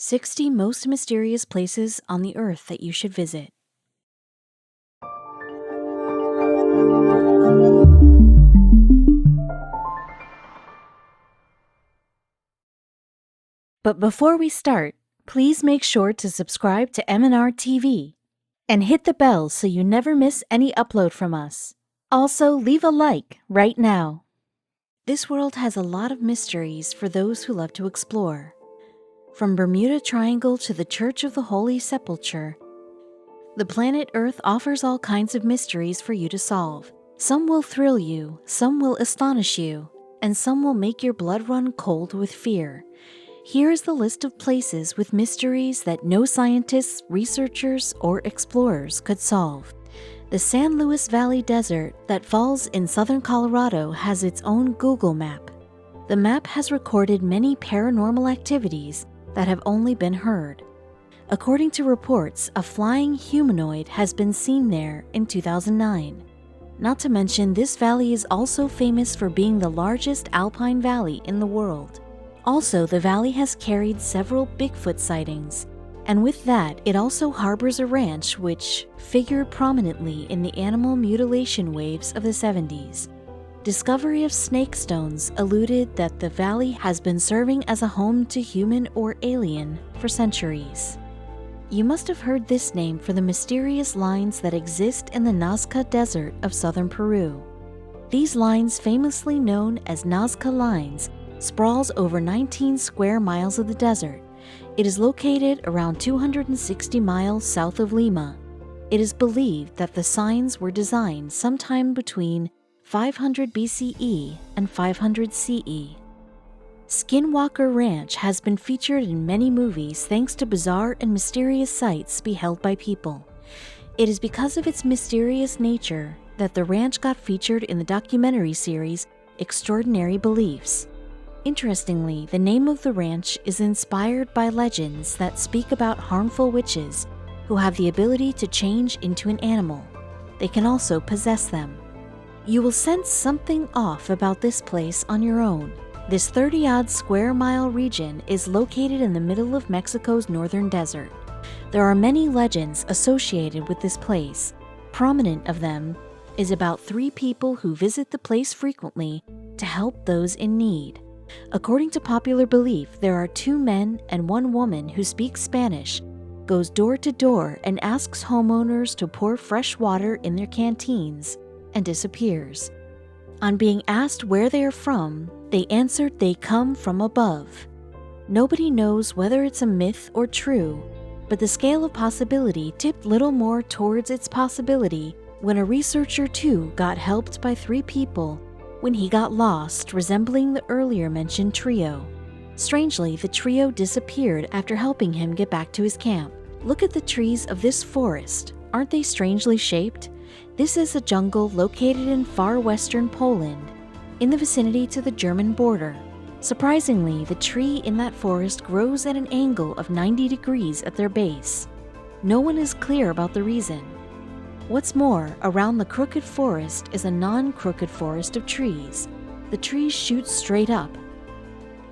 60 most mysterious places on the earth that you should visit. But before we start, please make sure to subscribe to m&rtv and hit the bell so you never miss any upload from us. Also, leave a like right now. This world has a lot of mysteries for those who love to explore. From Bermuda Triangle to the Church of the Holy Sepulchre, the planet Earth offers all kinds of mysteries for you to solve. Some will thrill you, some will astonish you, and some will make your blood run cold with fear. Here is the list of places with mysteries that no scientists, researchers, or explorers could solve. The San Luis Valley Desert that falls in southern Colorado has its own Google map. The map has recorded many paranormal activities that have only been heard. According to reports, a flying humanoid has been seen there in 2009. Not to mention, this valley is also famous for being the largest alpine valley in the world. Also, the valley has carried several Bigfoot sightings, and with that, it also harbors a ranch which figured prominently in the animal mutilation waves of the 70s. Discovery of snake stones alluded that the valley has been serving as a home to human or alien for centuries. You must have heard this name for the mysterious lines that exist in the Nazca Desert of southern Peru. These lines, famously known as Nazca Lines, sprawls over 19 square miles of the desert. It is located around 260 miles south of Lima. It is believed that the signs were designed sometime between 500 BCE and 500 CE. Skinwalker Ranch has been featured in many movies thanks to bizarre and mysterious sights beheld by people. It is because of its mysterious nature that the ranch got featured in the documentary series Extraordinary Beliefs. Interestingly, the name of the ranch is inspired by legends that speak about harmful witches who have the ability to change into an animal. They can also possess them. You will sense something off about this place on your own. This 30-odd square mile region is located in the middle of Mexico's northern desert. There are many legends associated with this place. Prominent of them is about 3 people who visit the place frequently to help those in need. According to popular belief, there are 2 men and 1 woman who speak Spanish, goes door to door and asks homeowners to pour fresh water in their canteens, and disappears. On being asked where they are from, they answered they come from above. Nobody knows whether it's a myth or true, but the scale of possibility tipped little more towards its possibility when a researcher too got helped by 3 people when he got lost, resembling the earlier mentioned trio. Strangely, the trio disappeared after helping him get back to his camp. Look at the trees of this forest. Aren't they strangely shaped? This is a jungle located in far western Poland, in the vicinity to the German border. Surprisingly, the tree in that forest grows at an angle of 90 degrees at their base. No one is clear about the reason. What's more, around the crooked forest is a non-crooked forest of trees. The trees shoot straight up.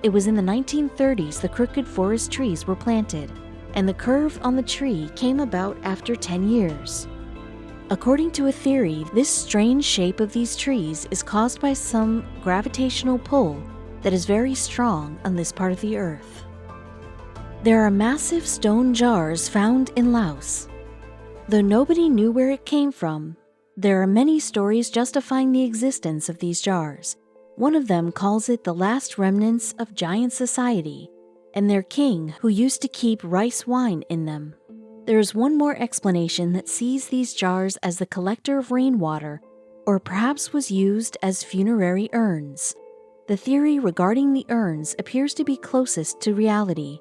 It was in the 1930s the crooked forest trees were planted, and the curve on the tree came about after 10 years. According to a theory, this strange shape of these trees is caused by some gravitational pull that is very strong on this part of the earth. There are massive stone jars found in Laos. Though nobody knew where it came from, there are many stories justifying the existence of these jars. One of them calls it the last remnants of giant society, and their king who used to keep rice wine in them. There is one more explanation that sees these jars as the collector of rainwater, or perhaps was used as funerary urns. The theory regarding the urns appears to be closest to reality,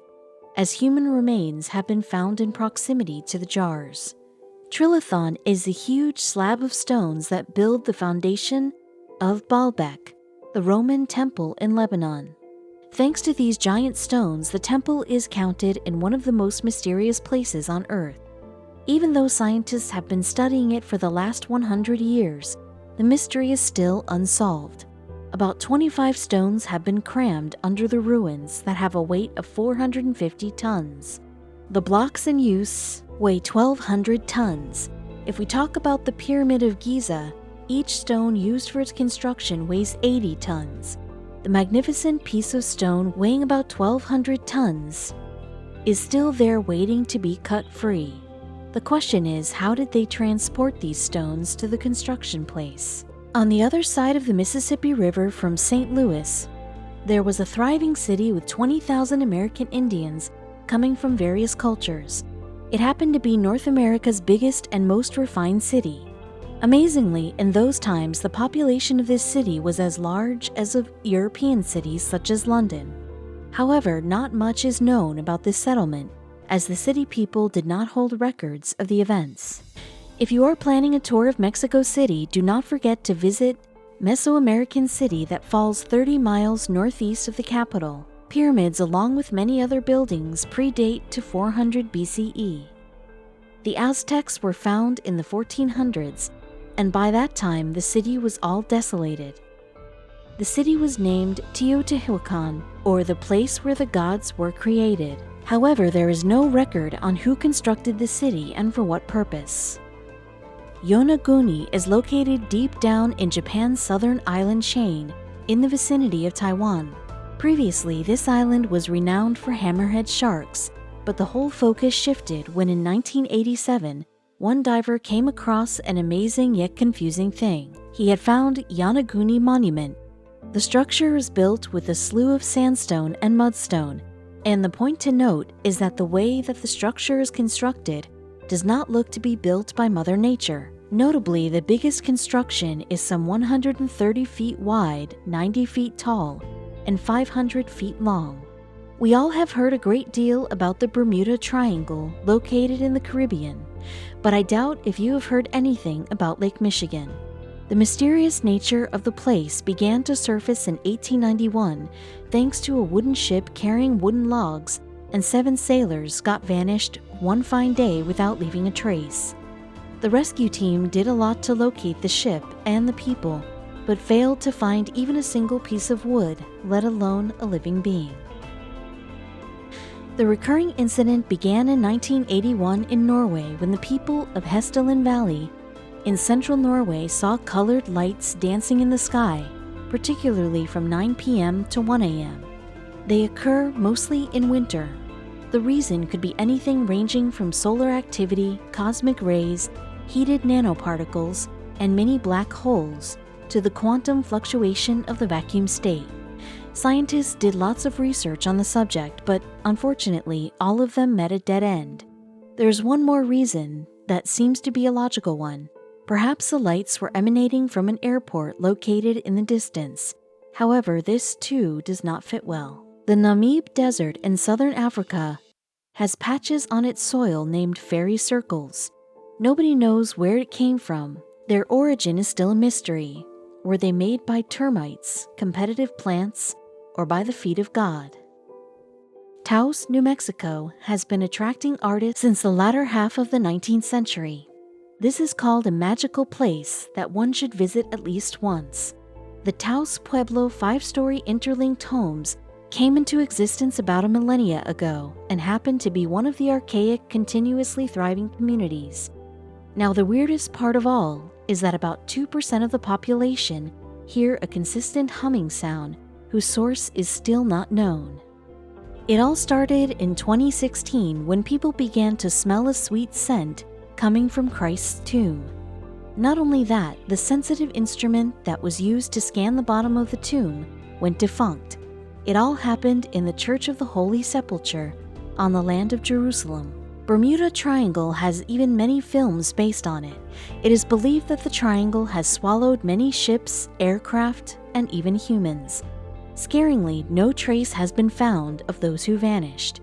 as human remains have been found in proximity to the jars. Trilithon is the huge slab of stones that build the foundation of Baalbek, the Roman temple in Lebanon. Thanks to these giant stones, the temple is counted in one of the most mysterious places on Earth. Even though scientists have been studying it for the last 100 years, the mystery is still unsolved. About 25 stones have been crammed under the ruins that have a weight of 450 tons. The blocks in use weigh 1,200 tons. If we talk about the Pyramid of Giza, each stone used for its construction weighs 80 tons. The magnificent piece of stone weighing about 1,200 tons is still there waiting to be cut free. The question is, how did they transport these stones to the construction place? On the other side of the Mississippi River from St. Louis, there was a thriving city with 20,000 American Indians coming from various cultures. It happened to be North America's biggest and most refined city. Amazingly, in those times, the population of this city was as large as of European cities such as London. However, not much is known about this settlement, as the city people did not hold records of the events. If you are planning a tour of Mexico City, do not forget to visit Mesoamerican City that falls 30 miles northeast of the capital. Pyramids, along with many other buildings, predate to 400 BCE. The Aztecs were found in the 1400s, and by that time the city was all desolated. The city was named Teotihuacan, or the place where the gods were created. However, there is no record on who constructed the city and for what purpose. Yonaguni is located deep down in Japan's southern island chain, in the vicinity of Taiwan. Previously, this island was renowned for hammerhead sharks, but the whole focus shifted when in 1987, one diver came across an amazing yet confusing thing. He had found Yonaguni Monument. The structure is built with a slew of sandstone and mudstone, and the point to note is that the way that the structure is constructed does not look to be built by Mother Nature. Notably, the biggest construction is some 130 feet wide, 90 feet tall, and 500 feet long. We all have heard a great deal about the Bermuda Triangle located in the Caribbean, but I doubt if you have heard anything about Lake Michigan. The mysterious nature of the place began to surface in 1891 thanks to a wooden ship carrying wooden logs, and 7 sailors got vanished one fine day without leaving a trace. The rescue team did a lot to locate the ship and the people, but failed to find even a single piece of wood, let alone a living being. The recurring incident began in 1981 in Norway when the people of Hesteland Valley in central Norway saw colored lights dancing in the sky, particularly from 9 p.m. to 1 a.m. They occur mostly in winter. The reason could be anything ranging from solar activity, cosmic rays, heated nanoparticles, and mini black holes, to the quantum fluctuation of the vacuum state. Scientists did lots of research on the subject, but unfortunately, all of them met a dead end. There's one more reason that seems to be a logical one. Perhaps the lights were emanating from an airport located in the distance. However, this too does not fit well. The Namib Desert in southern Africa has patches on its soil named fairy circles. Nobody knows where it came from. Their origin is still a mystery. Were they made by termites, competitive plants, or by the feet of God? Taos, New Mexico has been attracting artists since the latter half of the 19th century. This is called a magical place that one should visit at least once. The Taos Pueblo 5-story interlinked homes came into existence about a millennia ago and happened to be one of the archaic, continuously thriving communities. Now, the weirdest part of all is that about 2% of the population hear a consistent humming sound whose source is still not known. It all started in 2016 when people began to smell a sweet scent coming from Christ's tomb. Not only that, the sensitive instrument that was used to scan the bottom of the tomb went defunct. It all happened in the Church of the Holy Sepulchre on the land of Jerusalem. Bermuda Triangle has even many films based on it. It is believed that the triangle has swallowed many ships, aircraft, and even humans. Scaringly, no trace has been found of those who vanished.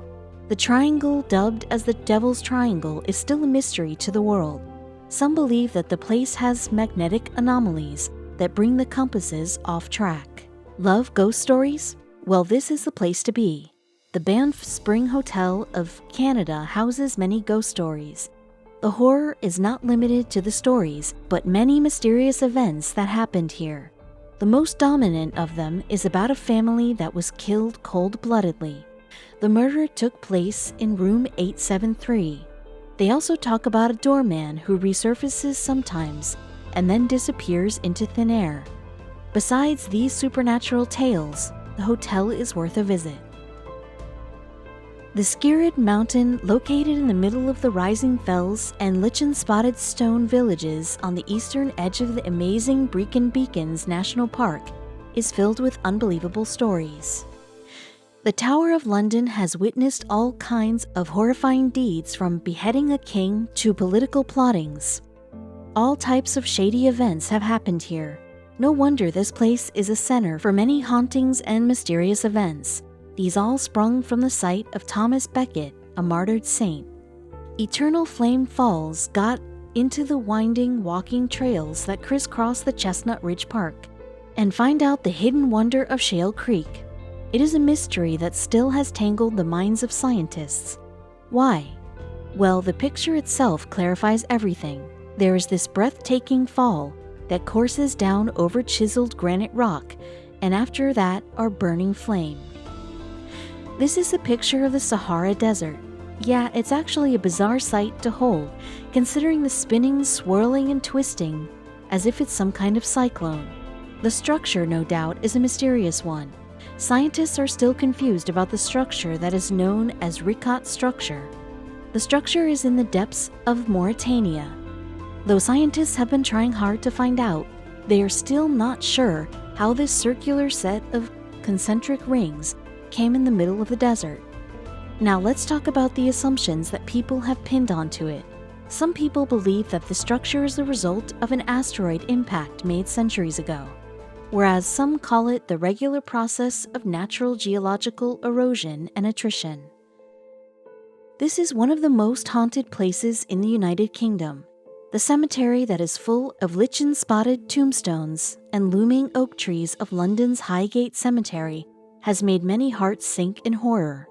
The triangle, dubbed as the Devil's Triangle, is still a mystery to the world. Some believe that the place has magnetic anomalies that bring the compasses off track. Love ghost stories? Well, this is the place to be. The Banff Spring Hotel of Canada houses many ghost stories. The horror is not limited to the stories, but many mysterious events that happened here. The most dominant of them is about a family that was killed cold-bloodedly. The murder took place in room 873. They also talk about a doorman who resurfaces sometimes and then disappears into thin air. Besides these supernatural tales, the hotel is worth a visit. The Skirrid Mountain, located in the middle of the rising fells and lichen-spotted stone villages on the eastern edge of the amazing Brecon Beacons National Park, is filled with unbelievable stories. The Tower of London has witnessed all kinds of horrifying deeds, from beheading a king to political plottings. All types of shady events have happened here. No wonder this place is a center for many hauntings and mysterious events. These all sprung from the sight of Thomas Becket, a martyred saint. Eternal Flame Falls got into the winding walking trails that crisscross the Chestnut Ridge Park, and find out the hidden wonder of Shale Creek. It is a mystery that still has tangled the minds of scientists. Why? Well, the picture itself clarifies everything. There is this breathtaking fall that courses down over chiseled granite rock, and after that are burning flame. This is a picture of the Sahara Desert. Yeah, it's actually a bizarre sight to hold, considering the spinning, swirling, and twisting, as if it's some kind of cyclone. The structure, no doubt, is a mysterious one. Scientists are still confused about the structure that is known as Richat structure. The structure is in the depths of Mauritania. Though scientists have been trying hard to find out, they are still not sure how this circular set of concentric rings came in the middle of the desert. Now let's talk about the assumptions that people have pinned onto it. Some people believe that the structure is the result of an asteroid impact made centuries ago, whereas some call it the regular process of natural geological erosion and attrition. This is one of the most haunted places in the United Kingdom. The cemetery that is full of lichen-spotted tombstones and looming oak trees of London's Highgate Cemetery has made many hearts sink in horror.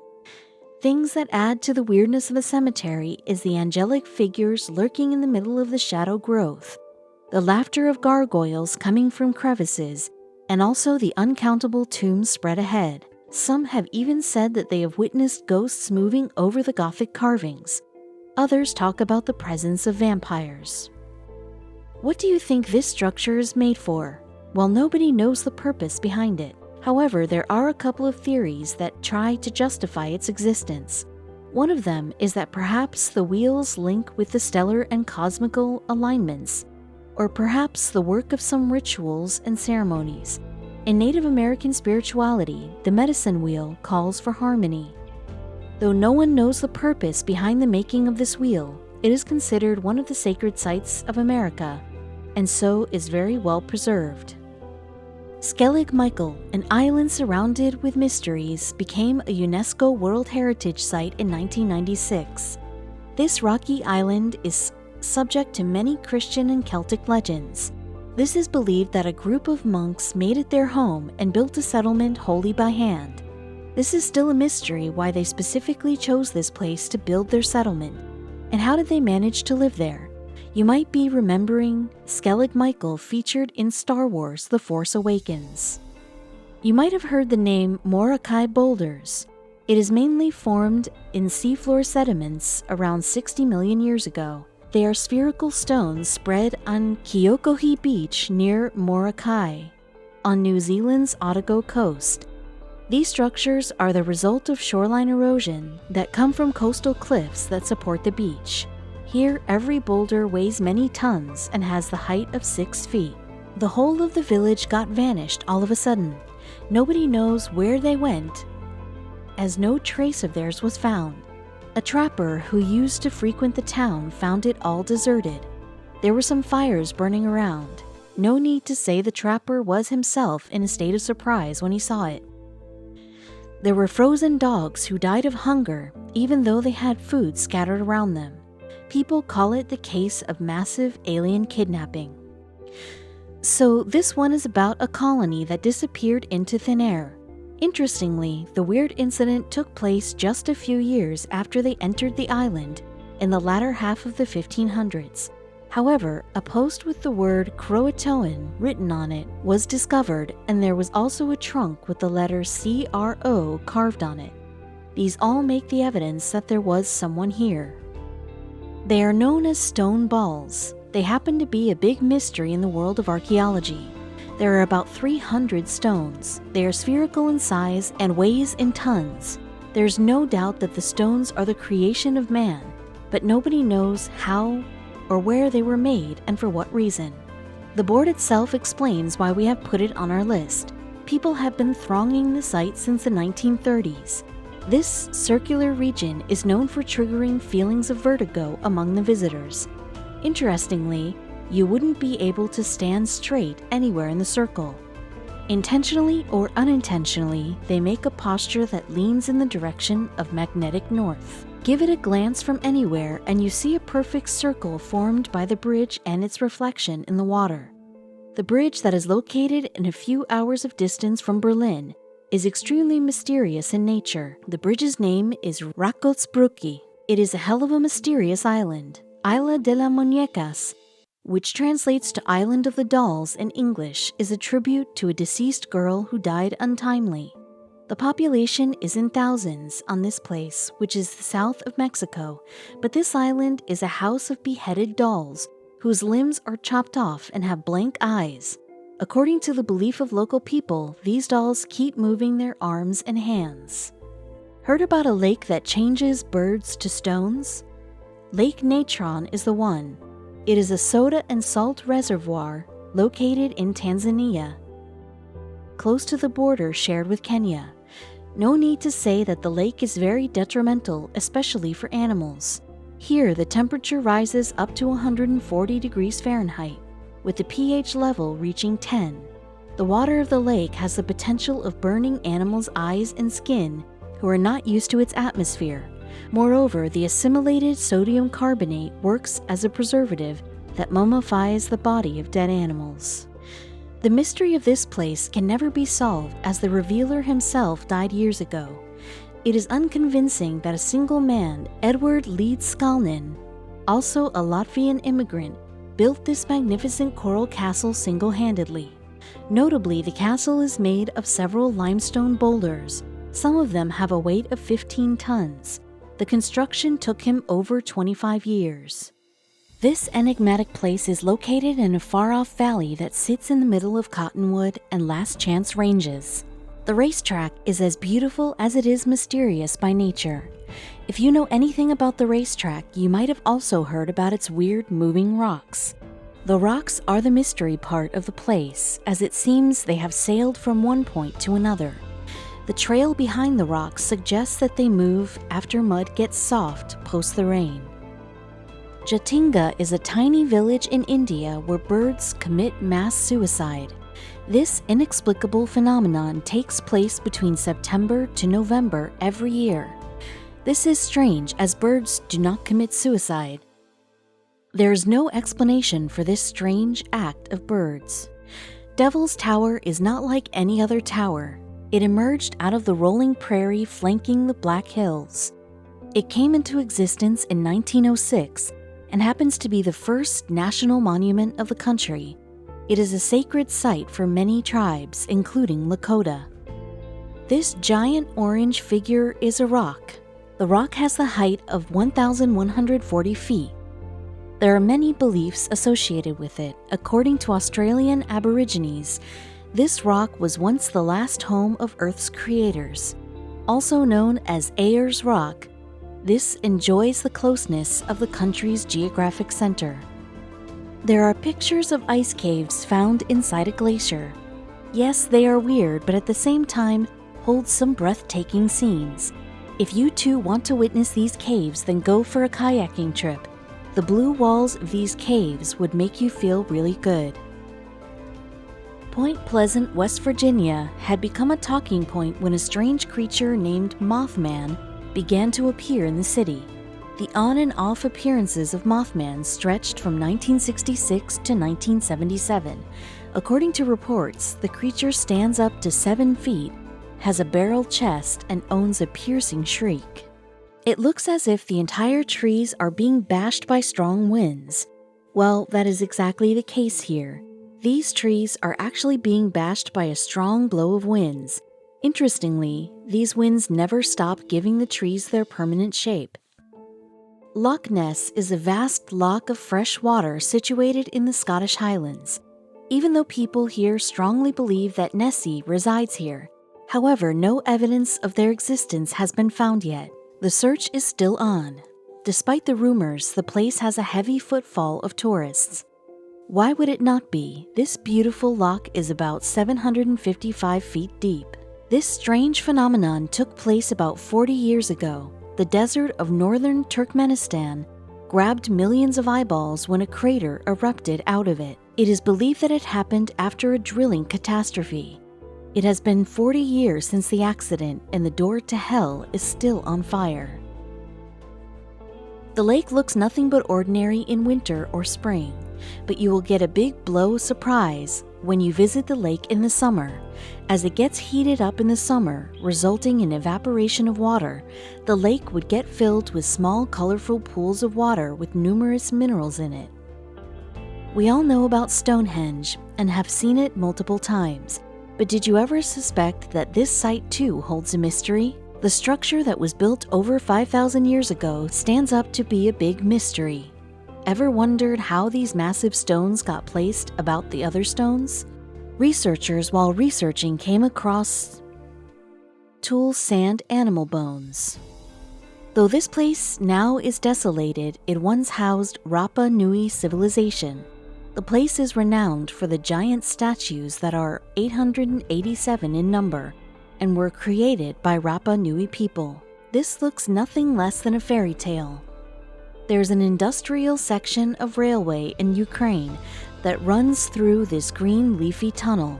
Things that add to the weirdness of the cemetery is the angelic figures lurking in the middle of the shadow growth, the laughter of gargoyles coming from crevices, and also the uncountable tombs spread ahead. Some have even said that they have witnessed ghosts moving over the Gothic carvings. Others talk about the presence of vampires. What do you think this structure is made for? Well, nobody knows the purpose behind it. However, there are a couple of theories that try to justify its existence. One of them is that perhaps the wheels link with the stellar and cosmical alignments, or perhaps the work of some rituals and ceremonies. In Native American spirituality, the medicine wheel calls for harmony. Though no one knows the purpose behind the making of this wheel, it is considered one of the sacred sites of America, and so is very well preserved. Skellig Michael, an island surrounded with mysteries, became a UNESCO World Heritage Site in 1996. This rocky island is subject to many Christian and Celtic legends. This is believed that a group of monks made it their home and built a settlement wholly by hand. This is still a mystery why they specifically chose this place to build their settlement, and how did they manage to live there? You might be remembering Skellig Michael featured in Star Wars: The Force Awakens. You might have heard the name Molokai boulders. It is mainly formed in seafloor sediments around 60 million years ago. They are spherical stones spread on Kyokohi Beach near Molokai, on New Zealand's Otago coast. These structures are the result of shoreline erosion that come from coastal cliffs that support the beach. Here, every boulder weighs many tons and has the height of 6 feet. The whole of the village got vanished all of a sudden. Nobody knows where they went, as no trace of theirs was found. A trapper who used to frequent the town found it all deserted. There were some fires burning around. No need to say the trapper was himself in a state of surprise when he saw it. There were frozen dogs who died of hunger, even though they had food scattered around them. People call it the case of massive alien kidnapping. So this one is about a colony that disappeared into thin air. Interestingly, the weird incident took place just a few years after they entered the island in the latter half of the 1500s. However, a post with the word Croatoan written on it was discovered, and there was also a trunk with the letter CRO carved on it. These all make the evidence that there was someone here. They are known as stone balls. They happen to be a big mystery in the world of archaeology. There are about 300 stones. They are spherical in size and weighs in tons. There's no doubt that the stones are the creation of man, but nobody knows how or where they were made and for what reason. The board itself explains why we have put it on our list. People have been thronging the site since the 1930s. This circular region is known for triggering feelings of vertigo among the visitors. Interestingly, you wouldn't be able to stand straight anywhere in the circle. Intentionally or unintentionally, they make a posture that leans in the direction of magnetic north. Give it a glance from anywhere and you see a perfect circle formed by the bridge and its reflection in the water. The bridge that is located in a few hours of distance from Berlin is extremely mysterious in nature. The bridge's name is Rakottsbrücke. It is a hell of a mysterious island, Isla de las Muñecas, which translates to Island of the Dolls in English, is a tribute to a deceased girl who died untimely. The population is in thousands on this place, which is the south of Mexico, but this island is a house of beheaded dolls whose limbs are chopped off and have blank eyes. According to the belief of local people, these dolls keep moving their arms and hands. Heard about a lake that changes birds to stones? Lake Natron is the one. It is a soda and salt reservoir located in Tanzania, close to the border shared with Kenya. No need to say that the lake is very detrimental, especially for animals. Here, the temperature rises up to 140 degrees Fahrenheit, with the pH level reaching 10. The water of the lake has the potential of burning animals' eyes and skin who are not used to its atmosphere. Moreover, the assimilated sodium carbonate works as a preservative that mummifies the body of dead animals. The mystery of this place can never be solved as the revealer himself died years ago. It is unconvincing that a single man, Edward Leedskalnin, also a Latvian immigrant, built this magnificent coral castle single-handedly. Notably, the castle is made of several limestone boulders. Some of them have a weight of 15 tons. The construction took him over 25 years. This enigmatic place is located in a far-off valley that sits in the middle of Cottonwood and Last Chance Ranges. The racetrack is as beautiful as it is mysterious by nature. If you know anything about the racetrack, you might have also heard about its weird moving rocks. The rocks are the mystery part of the place, as it seems they have sailed from one point to another. The trail behind the rocks suggests that they move after mud gets soft post the rain. Jatinga is a tiny village in India where birds commit mass suicide. This inexplicable phenomenon takes place between September to November every year. This is strange as birds do not commit suicide. There is no explanation for this strange act of birds. Devil's Tower is not like any other tower. It emerged out of the rolling prairie flanking the Black Hills. It came into existence in 1906 and happens to be the first national monument of the country. It is a sacred site for many tribes, including Lakota. This giant orange figure is a rock. The rock has the height of 1,140 feet. There are many beliefs associated with it. According to Australian Aborigines, this rock was once the last home of Earth's creators. Also known as Ayers Rock, this enjoys the closeness of the country's geographic center. There are pictures of ice caves found inside a glacier. Yes, they are weird, but at the same time hold some breathtaking scenes. If you too want to witness these caves, then go for a kayaking trip. The blue walls of these caves would make you feel really good. Point Pleasant, West Virginia had become a talking point when a strange creature named Mothman began to appear in the city. The on and off appearances of Mothman stretched from 1966 to 1977. According to reports, the creature stands up to 7 feet, has a barrel chest, and owns a piercing shriek. It looks as if the entire trees are being bashed by strong winds. Well, that is exactly the case here. These trees are actually being bashed by a strong blow of winds. Interestingly, these winds never stop giving the trees their permanent shape. Loch Ness is a vast loch of fresh water situated in the Scottish Highlands. Even though people here strongly believe that Nessie resides here, however, no evidence of their existence has been found yet. The search is still on. Despite the rumors, the place has a heavy footfall of tourists. Why would it not be? This beautiful loch is about 755 feet deep. This strange phenomenon took place about 40 years ago. The desert of northern Turkmenistan grabbed millions of eyeballs when a crater erupted out of it. It is believed that it happened after a drilling catastrophe. It has been 40 years since the accident, and the door to hell is still on fire. The lake looks nothing but ordinary in winter or spring, but you will get a big blow surprise when you visit the lake in the summer. As it gets heated up in the summer, resulting in evaporation of water, the lake would get filled with small colorful pools of water with numerous minerals in it. We all know about Stonehenge and have seen it multiple times, but did you ever suspect that this site too holds a mystery? The structure that was built over 5,000 years ago stands up to be a big mystery. Ever wondered how these massive stones got placed about the other stones? Researchers, while researching, came across tool sand animal bones. Though this place now is desolated, it once housed Rapa Nui civilization. The place is renowned for the giant statues that are 887 in number and were created by Rapa Nui people. This looks nothing less than a fairy tale. There's an industrial section of railway in Ukraine that runs through this green leafy tunnel.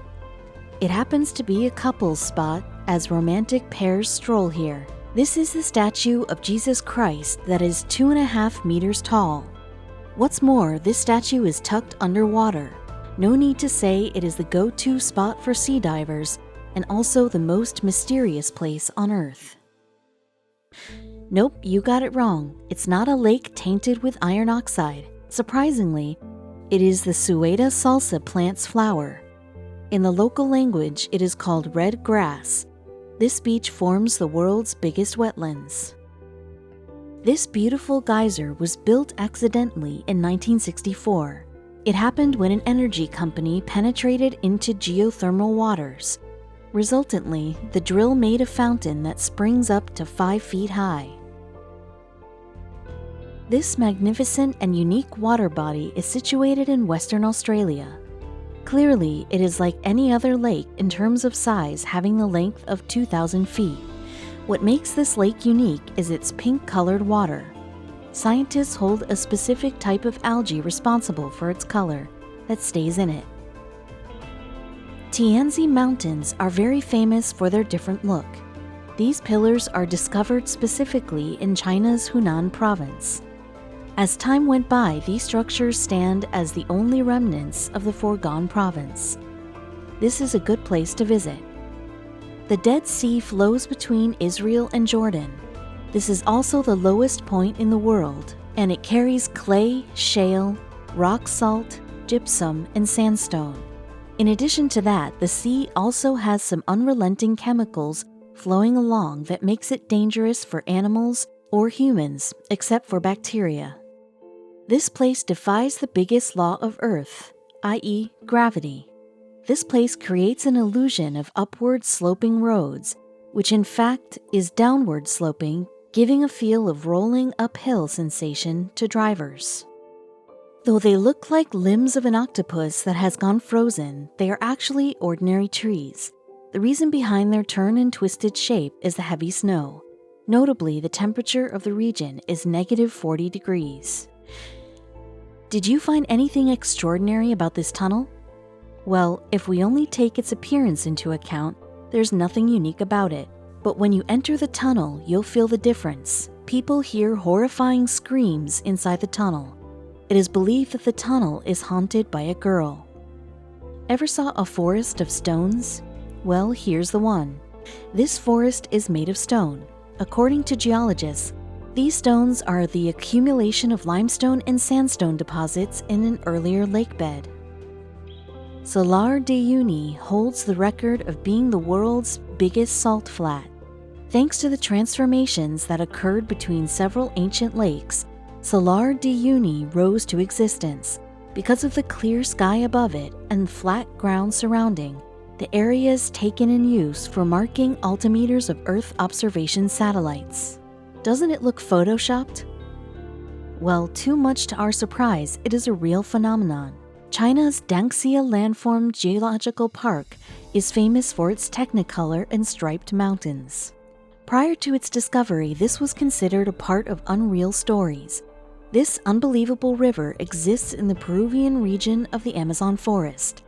It happens to be a couple's spot as romantic pairs stroll here. This is the statue of Jesus Christ that is 2.5 meters tall. What's more, this statue is tucked underwater. No need to say it is the go-to spot for sea divers and also the most mysterious place on Earth. Nope, you got it wrong. It's not a lake tainted with iron oxide. Surprisingly, it is the Sueda salsa plant's flower. In the local language, it is called red grass. This beach forms the world's biggest wetlands. This beautiful geyser was built accidentally in 1964. It happened when an energy company penetrated into geothermal waters. Resultantly, the drill made a fountain that springs up to 5 feet high. This magnificent and unique water body is situated in Western Australia. Clearly, it is like any other lake in terms of size, having the length of 2,000 feet. What makes this lake unique is its pink-colored water. Scientists hold a specific type of algae responsible for its color that stays in it. Tianzi Mountains are very famous for their different look. These pillars are discovered specifically in China's Hunan province. As time went by, these structures stand as the only remnants of the foregone province. This is a good place to visit. The Dead Sea flows between Israel and Jordan. This is also the lowest point in the world, and it carries clay, shale, rock salt, gypsum, and sandstone. In addition to that, the sea also has some unrelenting chemicals flowing along that makes it dangerous for animals or humans, except for bacteria. This place defies the biggest law of Earth, i.e., gravity. This place creates an illusion of upward sloping roads, which in fact is downward sloping, giving a feel of rolling uphill sensation to drivers. Though they look like limbs of an octopus that has gone frozen, they are actually ordinary trees. The reason behind their turn and twisted shape is the heavy snow. Notably, the temperature of the region is -40 degrees. Did you find anything extraordinary about this tunnel? Well, if we only take its appearance into account, there's nothing unique about it. But when you enter the tunnel, you'll feel the difference. People hear horrifying screams inside the tunnel. It is believed that the tunnel is haunted by a girl. Ever saw a forest of stones? Well, here's the one. This forest is made of stone. According to geologists, These stones are the accumulation of limestone and sandstone deposits in an earlier lake bed. Salar de Uyuni holds the record of being the world's biggest salt flat. Thanks to the transformations that occurred between several ancient lakes, Salar de Uyuni rose to existence. Because of the clear sky above it and flat ground surrounding, the area is taken in use for marking altimeters of Earth observation satellites. Doesn't it look photoshopped? Well, too much to our surprise, it is a real phenomenon. China's Danxia Landform Geological Park is famous for its technicolor and striped mountains. Prior to its discovery, this was considered a part of unreal stories. This unbelievable river exists in the Peruvian region of the Amazon forest.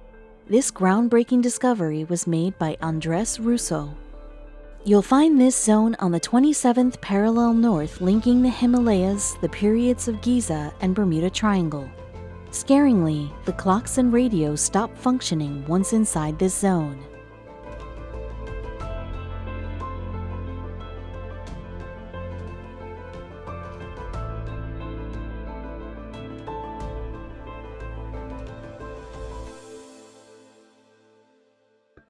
This groundbreaking discovery was made by Andres Russo. You'll find this zone on the 27th parallel north, linking the Himalayas, the periods of Giza, and Bermuda Triangle. Scaringly, the clocks and radios stop functioning once inside this zone.